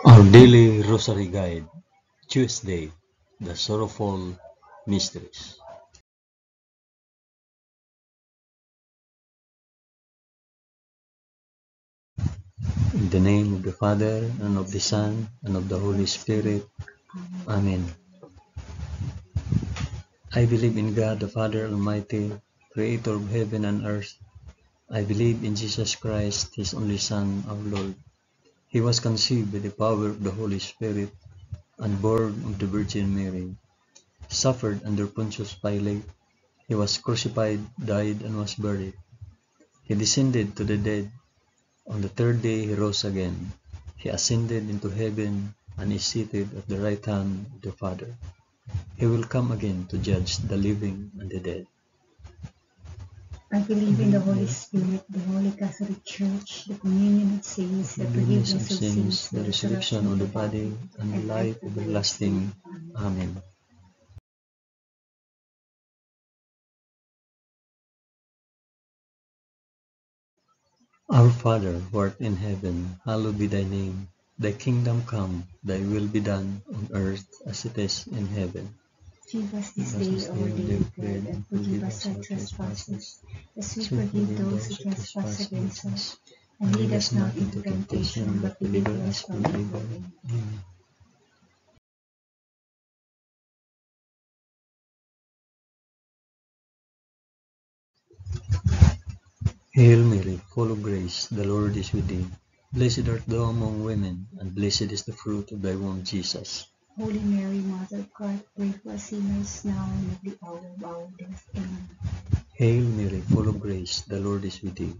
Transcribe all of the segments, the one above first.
Our daily Rosary Guide, Tuesday, the Sorrowful Mysteries. In the name of the Father, and of the Son, and of the Holy Spirit. Amen. I believe in God, the Father Almighty, Creator of heaven and earth. I believe in Jesus Christ, His only Son, our Lord. He was conceived by the power of the Holy Spirit, and born of the Virgin Mary. Suffered under Pontius Pilate. He was crucified, died, and was buried. He descended to the dead. On the third day he rose again. He ascended into heaven and is seated at the right hand of the Father. He will come again to judge the living and the dead. I believe in the Holy Spirit, the Holy Catholic Church, the communion of saints, the forgiveness of sins, the resurrection of the body, and the life everlasting. Amen. Our Father, who art in heaven, hallowed be thy name. Thy kingdom come, thy will be done on earth as it is in heaven. Give us this day our daily bread, and forgive us our trespasses, as we forgive those who trespass against us. And lead us not into temptation, but deliver us from evil. Amen. Hail Mary, full of grace, the Lord is with thee. Blessed art thou among women, and blessed is the fruit of thy womb, Jesus. Holy Mary, Mother of God, pray for us sinners now and at the hour of our death. Amen. Hail Mary, full of grace, the Lord is with thee.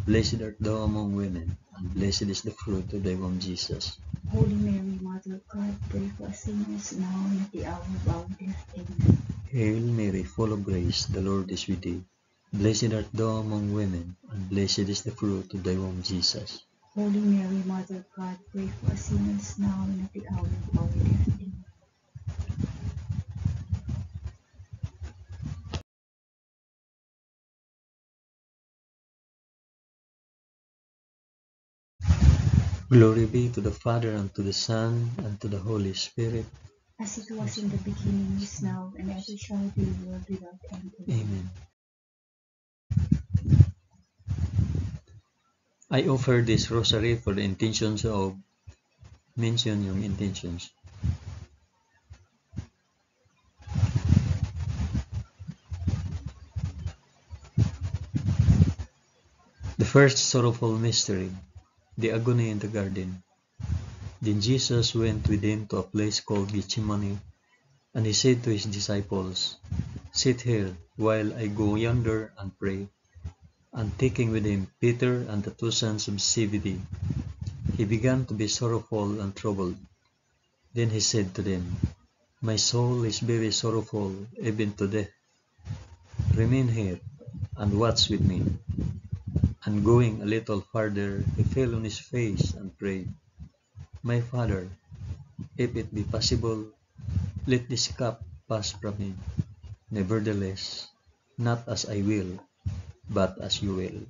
Blessed art thou among women, and blessed is the fruit of thy womb, Jesus. Holy Mary, Mother of God, pray for us sinners now and at the hour of our death. Amen. Hail Mary, full of grace, the Lord is with thee. Blessed art thou among women, and blessed is the fruit of thy womb, Jesus. Holy Mary, Mother of God, pray for us sinners now and at the hour of our death. Amen. Glory be to the Father, and to the Son, and to the Holy Spirit. As it was in the beginning, is now, and ever shall be, world without end. Amen. I offer this rosary for the intentions of, mention yung intentions. The first sorrowful mystery, the agony in the garden. Then Jesus went with him to a place called Gethsemane, and he said to his disciples, "Sit here, while I go yonder and pray." And taking with him Peter and the two sons of Zebedee, he began to be sorrowful and troubled. Then he said to them, "My soul is very sorrowful, even to death. Remain here, and watch with me." And going a little farther, he fell on his face and prayed, "My Father, if it be possible, let this cup pass from me. Nevertheless, not as I will, but as you will."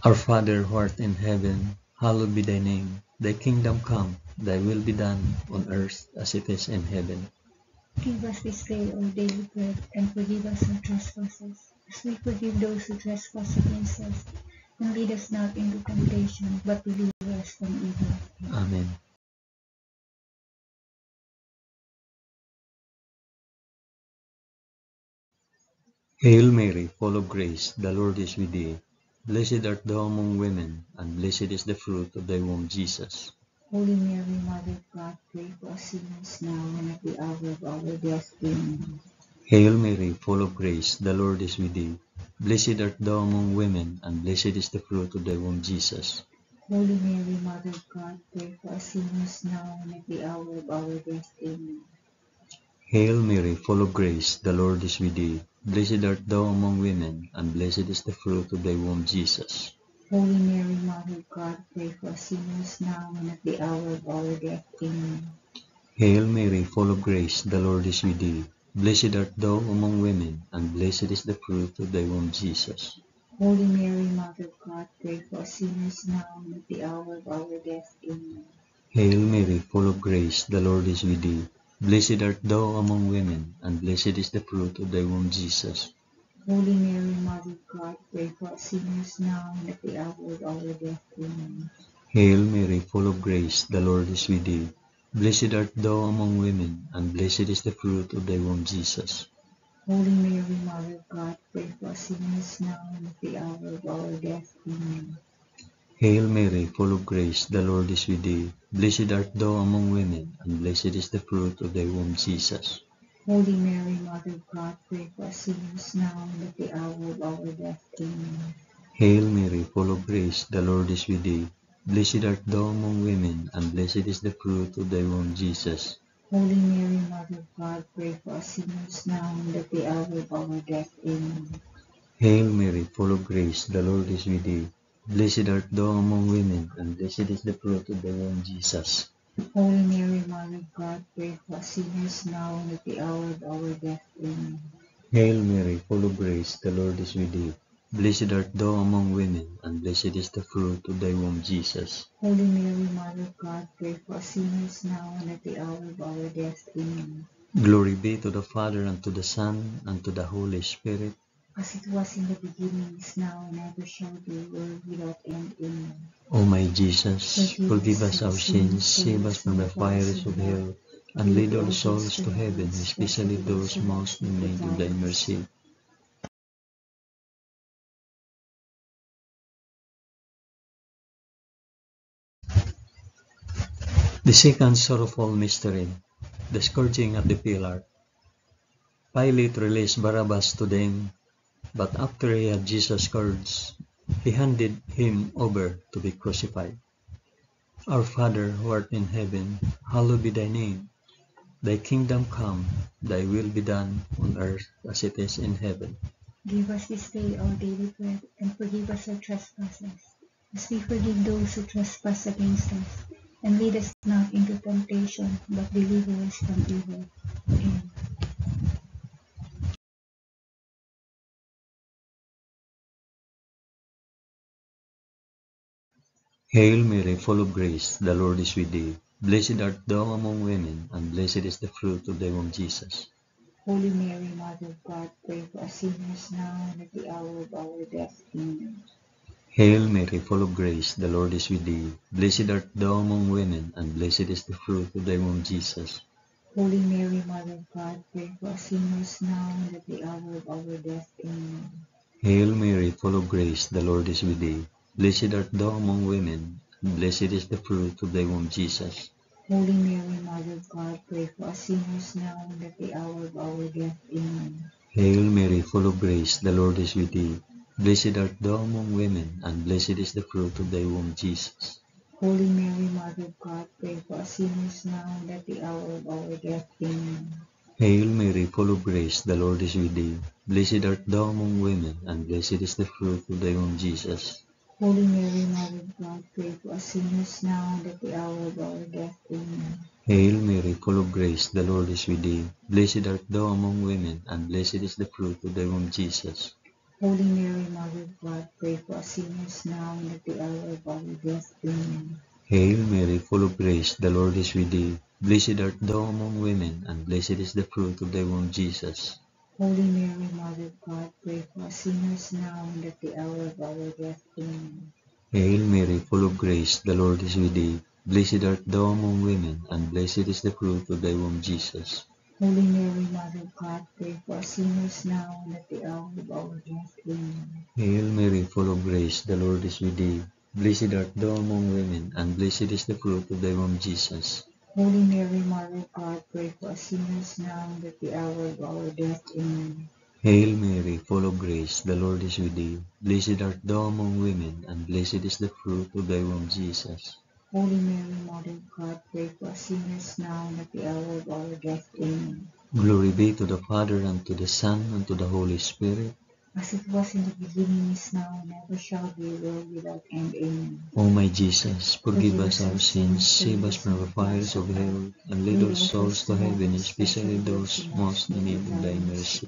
Our Father, who art in heaven, hallowed be thy name. Thy kingdom come, thy will be done on earth as it is in heaven. Give us this day our daily bread, and forgive us our trespasses, as we forgive those who trespass against us. And lead us not into temptation, but deliver us from evil. Amen. Hail Mary, full of grace, the Lord is with thee. Blessed art thou among women, and blessed is the fruit of thy womb, Jesus. Holy Mary, Mother of God, pray for us sinners now and at the hour of our death. Amen. Hail Mary, full of grace, the Lord is with thee. Blessed art thou among women, and blessed is the fruit of thy womb, Jesus. Holy Mary, Mother of God, pray for us sinners now and at the hour of our death. Amen. Hail Mary, full of grace, the Lord is with thee. Blessed art thou among women, and blessed is the fruit of thy womb, Jesus. Holy Mary, Mother of God, pray for us sinners now and at the hour of our death. Amen. Hail Mary, full of grace, the Lord is with thee. Blessed art thou among women, and blessed is the fruit of thy womb, Jesus. Holy Mary, Mother of God, pray for us sinners now and at the hour of our death. Amen. Hail Mary, full of grace, the Lord is with thee. Blessed art thou among women, and blessed is the fruit of thy womb, Jesus. Holy Mary, Mother of God, pray for us sinners now and at the hour of our death. Amen. Hail Mary, full of grace, the Lord is with thee. Blessed art thou among women, and blessed is the fruit of thy womb, Jesus. Holy Mary, Mother of God, pray for us sinners now and at the hour of our death. Amen. Hail Mary, full of grace, the Lord is with thee. Blessed art thou among women, and blessed is the fruit of thy womb, Jesus. Holy Mary, Mother of God, pray for us sinners now and at the hour of our death. Amen. Hail Mary, full of grace, the Lord is with thee. Blessed art thou among women, and blessed is the fruit of thy womb, Jesus. Holy Mary, Mother of God, pray for us sinners now and at the hour of our death. Amen. Hail Mary, full of grace, the Lord is with thee. Blessed art thou among women, and blessed is the fruit of thy womb, Jesus. Holy Mary, Mother of God, pray for us sinners now and at the hour of our death. Amen. Hail Mary, full of grace, the Lord is with thee. Blessed art thou among women, and blessed is the fruit of thy womb, Jesus. Holy Mary, Mother of God, pray for us sinners now and at the hour of our death. Amen. Glory be to the Father, and to the Son, and to the Holy Spirit. As it was in the beginning, is now, and ever shall be, world without end. Amen. O my Jesus, forgive us our sins, save us from the fires of hell, and lead all souls to heaven, especially those most in need of thy mercy. The second sorrowful mystery, the scourging at the pillar. Pilate released Barabbas to them, but after he had Jesus scourged, he handed him over to be crucified. Our Father, who art in heaven, hallowed be thy name. Thy kingdom come, thy will be done on earth as it is in heaven. Give us this day our daily bread, and forgive us our trespasses, as we forgive those who trespass against us. And lead us not into temptation, but deliver us from evil. Amen. Hail Mary, full of grace, the Lord is with thee. Blessed art thou among women, and blessed is the fruit of thy womb, Jesus. Holy Mary, Mother of God, pray for us sinners now and at the hour of our death. Amen. Hail Mary, full of grace, the Lord is with thee. Blessed art thou among women, and blessed is the fruit of thy womb, Jesus. Holy Mary, Mother of God, pray for us sinners now and at the hour of our death. Amen. Hail Mary, full of grace, the Lord is with thee. Blessed art thou among women, and blessed is the fruit of thy womb, Jesus. Holy Mary, Mother of God, pray for us sinners now and at the hour of our death. Amen. Hail Mary, full of grace, the Lord is with thee. Blessed art thou among women, and blessed is the fruit of thy womb, Jesus. Holy Mary, Mother of God, pray for us sinners now and at the hour of our death. Amen. Hail Mary, full of grace, the Lord is with thee. Blessed art thou among women, and blessed is the fruit of thy womb, Jesus. Holy Mary, Mother of God, pray for us sinners now and at the hour of our death. Amen. Hail Mary, full of grace, the Lord is with thee. Blessed art thou among women, and blessed is the fruit of thy womb, Jesus. Holy Mary, Mother of God, pray for us sinners now and at the hour of our death. Amen. Hail Mary, full of grace, the Lord is with thee. Blessed art thou among women, and blessed is the fruit of thy womb, Jesus. Holy Mary, Mother of God, pray for us sinners now and at the hour of our death. Amen. Hail Mary, full of grace, the Lord is with thee. Blessed art thou among women, and blessed is the fruit of thy womb, Jesus. Holy Mary, Mother of God, pray for us sinners now and at the hour of our death. Amen. Hail Mary, full of grace, the Lord is with thee. Blessed art thou among women, and blessed is the fruit of thy womb, Jesus. Holy Mary, Mother of God, pray for us sinners now and at the hour of our death. Amen. Hail Mary, full of grace, the Lord is with thee. Blessed art thou among women, and blessed is the fruit of thy womb, Jesus. Holy Mary, Mother of God, pray for us sinners now and at the hour of our death. Amen. Glory be to the Father, and to the Son, and to the Holy Spirit. As it was in the beginning, is now, and ever shall be, world without end. Amen. O my Jesus, forgive us our sins, save us from the fires of hell, and lead all souls to heaven, especially those most in need of thy mercy.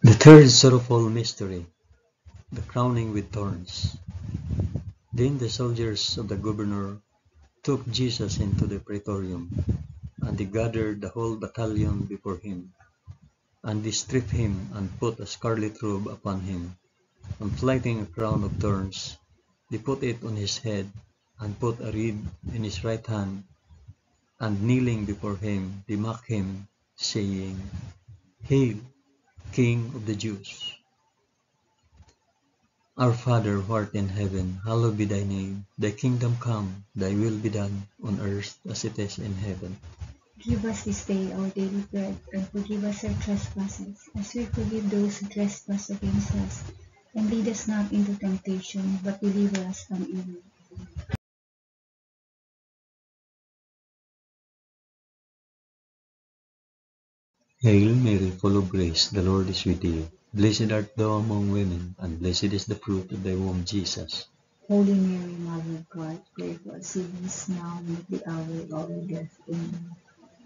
The third sorrowful mystery, the crowning with thorns. Then the soldiers of the governor took Jesus into the praetorium, and they gathered the whole battalion before him. And they stripped him and put a scarlet robe upon him, and plighting a crown of thorns, they put it on his head, and put a reed in his right hand, and kneeling before him, they mocked him, saying, Hail, King of the Jews! Our Father who art in heaven, hallowed be thy name. Thy kingdom come, thy will be done, on earth as it is in heaven. Give us this day our daily bread, and forgive us our trespasses, as we forgive those who trespass against us. And lead us not into temptation, but deliver us from evil. Hail Mary, full of grace, the Lord is with thee. Blessed art thou among women, and blessed is the fruit of thy womb, Jesus. Holy Mary, Mother of God, pray for us sinners now and at the hour of our death. Amen.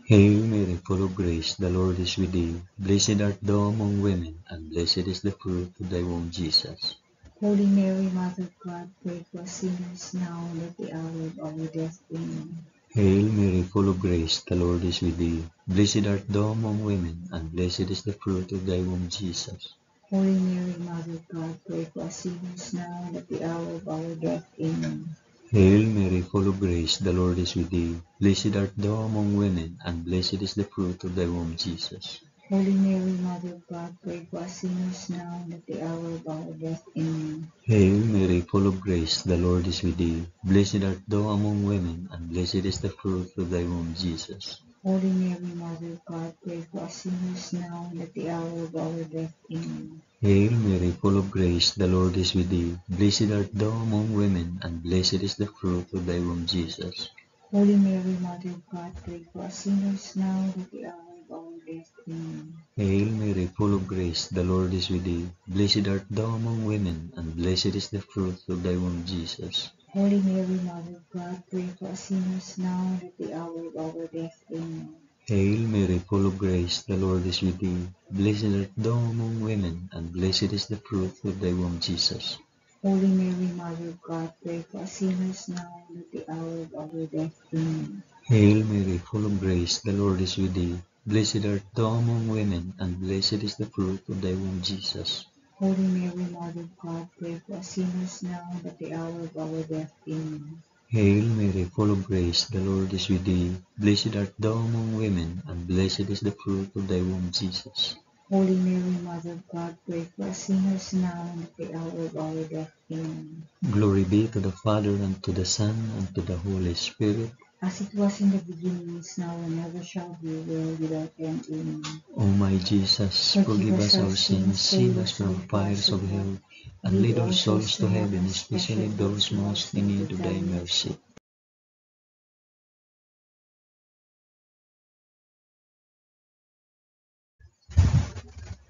Hail Mary, full of grace, the Lord is with thee. Blessed art thou among women, and blessed is the fruit of thy womb, Jesus. Holy Mary, Mother of God, pray for us sinners now and at the hour of our death. Amen. Hail Mary, full of grace, the Lord is with thee. Blessed art thou among women, and blessed is the fruit of thy womb, Jesus. Holy Mary, Mother of God, pray for us sinners now and at the hour of our death. Amen. Hail Mary, full of grace, the Lord is with thee. Blessed art thou among women, and blessed is the fruit of thy womb, Jesus. Holy Mary, Mother of God, pray for us sinners now and at the hour of our death. Amen. Hail Mary, full of grace, the Lord is with thee. Blessed art thou among women, and blessed is the fruit of thy womb, Jesus. Holy Mary, Mother of God, pray for us sinners now and at the hour of our death. Amen. Hail Mary, full of grace, the Lord is with thee. Blessed art thou among women, and blessed is the fruit of thy womb, Jesus. Holy Mary, Mother of God, pray for us sinners now and at the hour of our death. Amen. Hail Mary, full of grace, the Lord is with thee. Blessed art thou among women, and blessed is the fruit of thy womb, Jesus. Holy Mary, Mother of God, pray for us sinners now and at the hour of our death. Amen. Hail Mary, full of grace, the Lord is with thee. Blessed art thou among women, and blessed is the fruit of thy womb, Jesus. Holy Mary, Mother of God, pray for us sinners now and at the hour of our death. Amen. Hail Mary, full of grace, the Lord is with thee. Blessed art thou among women, and blessed is the fruit of thy womb, Jesus. Holy Mary, Mother of God, pray for us sinners now and at the hour of our death. Amen. Hail Mary, full of grace, the Lord is with thee. Blessed art thou among women, and blessed is the fruit of thy womb, Jesus. Holy Mary, Mother of God, pray for us sinners now and at the hour of our death. Amen. Glory be to the Father, and to the Son, and to the Holy Spirit. As it was in the beginning, is now, and ever shall be, world without end. Amen. O my Jesus, forgive us our sins, save us from the fires of hell, and lead all souls to heaven, especially those most in need of thy mercy.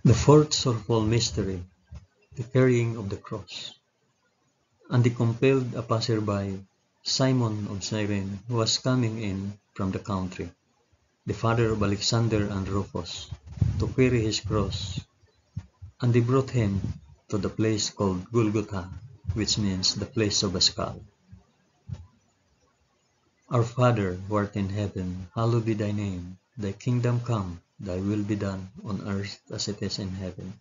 The fourth sorrowful mystery, the carrying of the cross. And they compelled a passerby, Simon of Cyrene, who was coming in from the country, the father of Alexander and Rufus, to carry his cross. And they brought him to the place called Golgotha, which means the place of a skull. Our Father, who art in heaven, hallowed be thy name. Thy kingdom come, thy will be done, on earth as it is in heaven.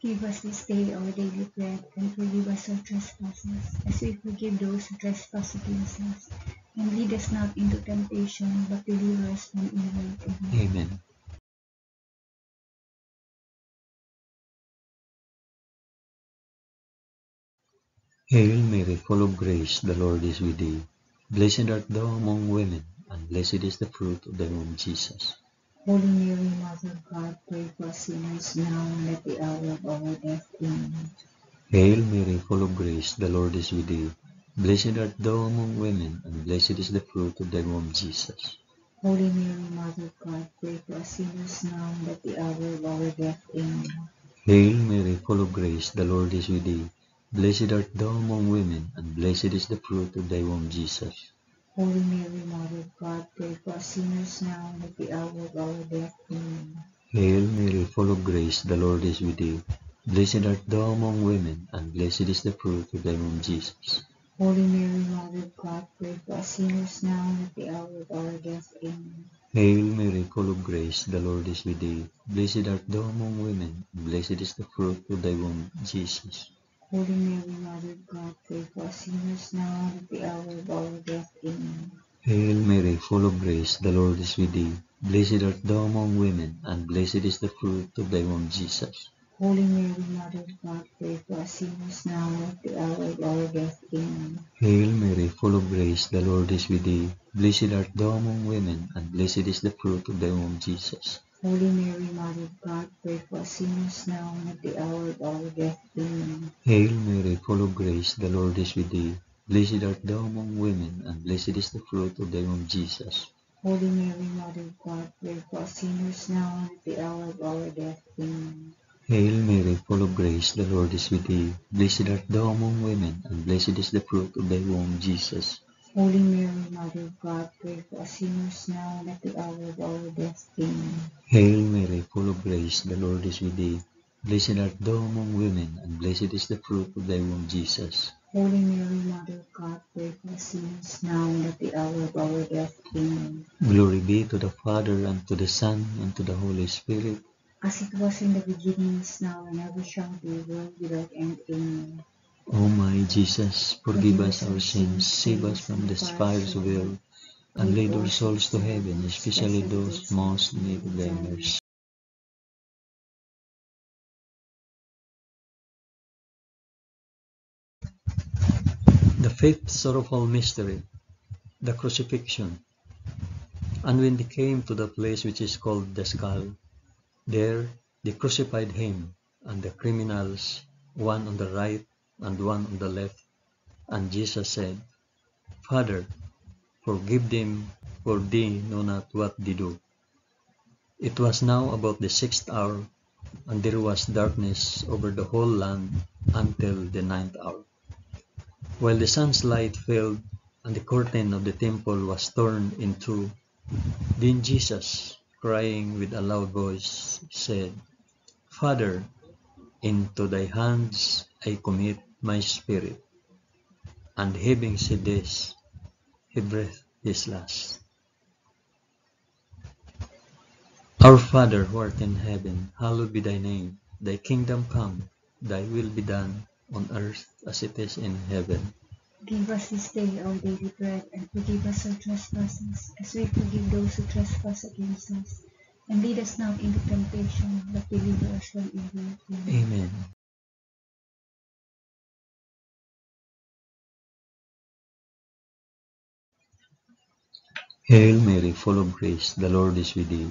Give us this day our daily bread, and forgive us our trespasses, as we forgive those who trespass against us. And lead us not into temptation, but deliver us from evil. Amen. Amen. Hail Mary, full of grace, the Lord is with thee. Blessed art thou among women, and blessed is the fruit of thy womb, Jesus. Holy Mary, Mother of God, pray for us sinners now and at the hour of our death. Amen. Hail Mary, full of grace, the Lord is with thee. Blessed art thou among women, and blessed is the fruit of thy womb, Jesus. Holy Mary, Mother of God, pray for us sinners now and at the hour of our death. Amen. Hail Mary, full of grace, the Lord is with thee. Blessed art thou among women, and blessed is the fruit of thy womb, Jesus. Holy Mary, Mother of God, pray for us sinners now and at the hour of our death. Amen. Hail Mary, full of grace, the Lord is with thee. Blessed art thou among women, and blessed is the fruit of thy womb, Jesus. Holy Mary, Mother of God, pray for us sinners now and at the hour of our death. Amen. Hail Mary, full of grace, the Lord is with thee. Blessed art thou among women, and blessed is the fruit of thy womb, Jesus. Holy Mary, Mother of God, pray for us sinners now and at the hour of our death. Amen. Hail Mary, full of grace, the Lord is with thee. Blessed art thou among women, and blessed is the fruit of thy womb, Jesus. Holy Mary, Mother of God, pray for us sinners now and at the hour of our death. Amen. Hail Mary, full of grace, the Lord is with thee. Blessed art thou among women, and blessed is the fruit of thy womb, Jesus. Holy Mary, Mother of God, pray for us sinners now and at the hour of our death. Amen. Hail Mary, full of grace, the Lord is with thee. Blessed art thou among women, and blessed is the fruit of thy womb, Jesus. Holy Mary, Mother of God, pray for us sinners now and at the hour of our death. Amen. Hail Mary, full of grace, the Lord is with thee. Blessed art thou among women, and blessed is the fruit of thy womb, Jesus. Holy Mary, Mother of God, pray for us sinners now and at the hour of our death. Amen. Hail Mary, full of grace, the Lord is with thee. Blessed art thou among women, and blessed is the fruit of thy womb, Jesus. Holy Mary, Mother of God, pray for us sinners now and at the hour of our death. Amen. Glory be to the Father, and to the Son, and to the Holy Spirit. As it was in the beginning, is now, and ever shall be, world without end. Amen. O my Jesus, forgive us our sins, save us from the fires of hell, and lead our souls to heaven, especially those most in need of thy mercy. The fifth sorrowful mystery, the crucifixion. And when they came to the place which is called the Skull, there they crucified him, and the criminals, one on the right and one on the left. And Jesus said, Father, forgive them, for they know not what they do. It was now about the 6th hour, and there was darkness over the whole land until the 9th hour. While the sun's light failed, and the curtain of the temple was torn in two, then Jesus, crying with a loud voice, said, Father, into thy hands I commit my spirit. And having said this, he breathed his last. Our Father who art in heaven, hallowed be thy name. Thy kingdom come, thy will be done, on earth as it is in heaven. Give us this day our daily bread, and forgive us our trespasses, as we forgive those who trespass against us. And lead us not into temptation, but deliver us from evil. Amen. Amen. Hail Mary, full of grace, the Lord is with thee.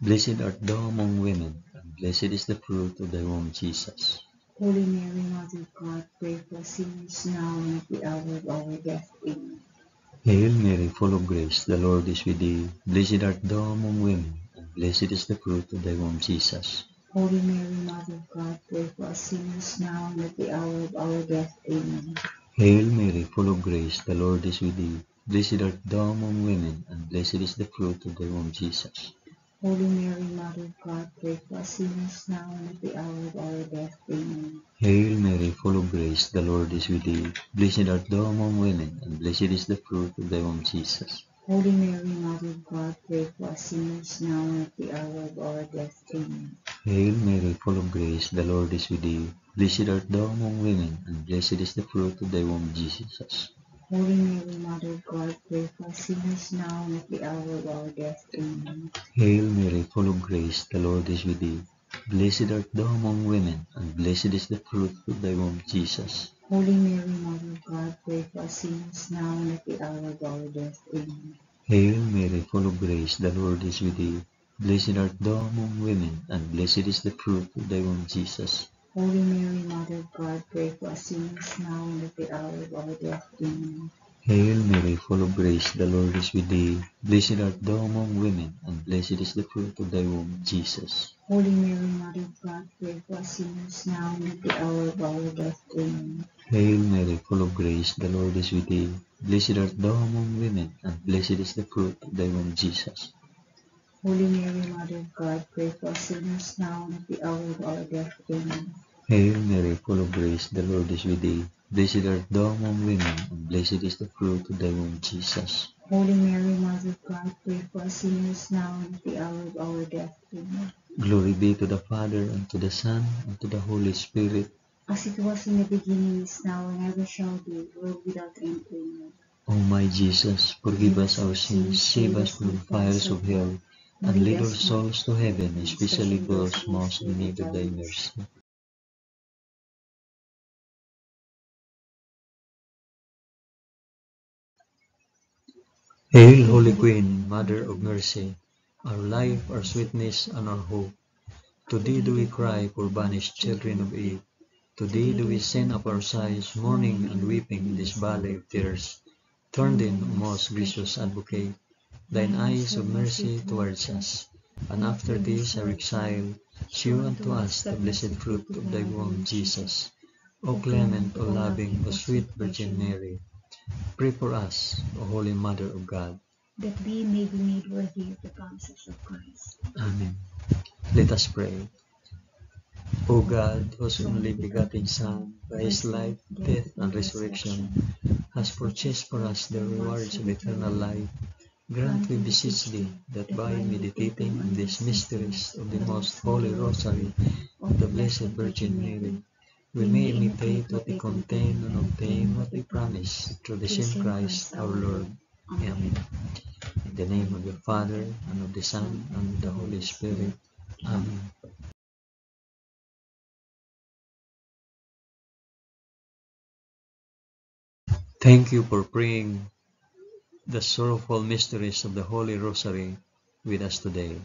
Blessed art thou among women, and blessed is the fruit of thy womb, Jesus. Holy Mary, Mother of God, pray for us sinners now and at the hour of our death. Amen. Hail Mary, full of grace, the Lord is with thee. Blessed art thou among women, and blessed is the fruit of thy womb, Jesus. Holy Mary, Mother of God, pray for us sinners now and at the hour of our death. Amen. Hail Mary, full of grace, the Lord is with thee. Blessed art thou among women, and blessed is the fruit of thy womb, Jesus. Holy Mary, Mother of God, pray for us sinners now and at the hour of our death. Amen. Hail Mary, full of grace, the Lord is with thee. Blessed art thou among women, and blessed is the fruit of thy womb, Jesus. Holy Mary, Mother of God, pray for us sinners now and at the hour of our death. Amen. Hail Mary, full of grace, the Lord is with thee. Blessed art thou among women, and blessed is the fruit of thy womb, Jesus. Holy Mary, Mother of God, pray for us sinners now and at the hour of our death. Amen. Hail Mary, full of grace, the Lord is with thee. Blessed art thou among women, and blessed is the fruit of thy womb, Jesus. Holy Mary, Mother of God, pray for us sinners now and at the hour of our death. Amen. Hail Mary, full of grace, the Lord is with thee. Blessed art thou among women, and blessed is the fruit of thy womb, Jesus. Holy Mary, Mother of God, pray for us sinners now and at the hour of our death. Amen. Hail Mary, full of grace, the Lord is with thee. Blessed art thou among women, and blessed is the fruit of thy womb, Jesus. Holy Mary, Mother of God, pray for us sinners now and at the hour of our death. Amen. Hail Mary, full of grace, the Lord is with thee. Blessed art thou among women, and blessed is the fruit of thy womb, Jesus. Holy Mary, Mother of God, pray for us sinners now and at the hour of our death. Amen. Hail Mary, full of grace, the Lord is with thee. Blessed art thou among women, and blessed is the fruit of thy womb, Jesus. Holy Mary, Mother of God, pray for us sinners now and at the hour of our death. Amen. Glory be to the Father, and to the Son, and to the Holy Spirit. As it was in the beginning, is now, and ever shall be, world without end. Amen. O my Jesus, forgive us our sins, save us from the fires of hell, and lead all souls to heaven, especially those most in need of thy mercy. Hail, Holy Queen, Mother of Mercy, our life, our sweetness, and our hope. To thee do we cry, poor banished children of Eve. To thee do we send up our sighs, mourning and weeping in this valley of tears. Turn then, O most gracious Advocate, thine eyes of mercy towards us, and after this our exile, shew unto us the blessed fruit of thy womb, Jesus. O clement, O loving, O sweet Virgin Mary, pray for us, O Holy Mother of God, that we may be made worthy of the promises of Christ. Amen. Let us pray. O God, whose only begotten Son, by his life, death, and resurrection, has purchased for us the rewards of eternal life, grant, we beseech thee, that by meditating on these mysteries of the most holy Rosary of the Blessed Virgin Mary, we may imitate what they contain and obtain what they promise, through the same Christ our Lord. Amen. In the name of the Father, and of the Son, and of the Holy Spirit. Amen. Thank you for praying the sorrowful mysteries of the Holy Rosary with us today.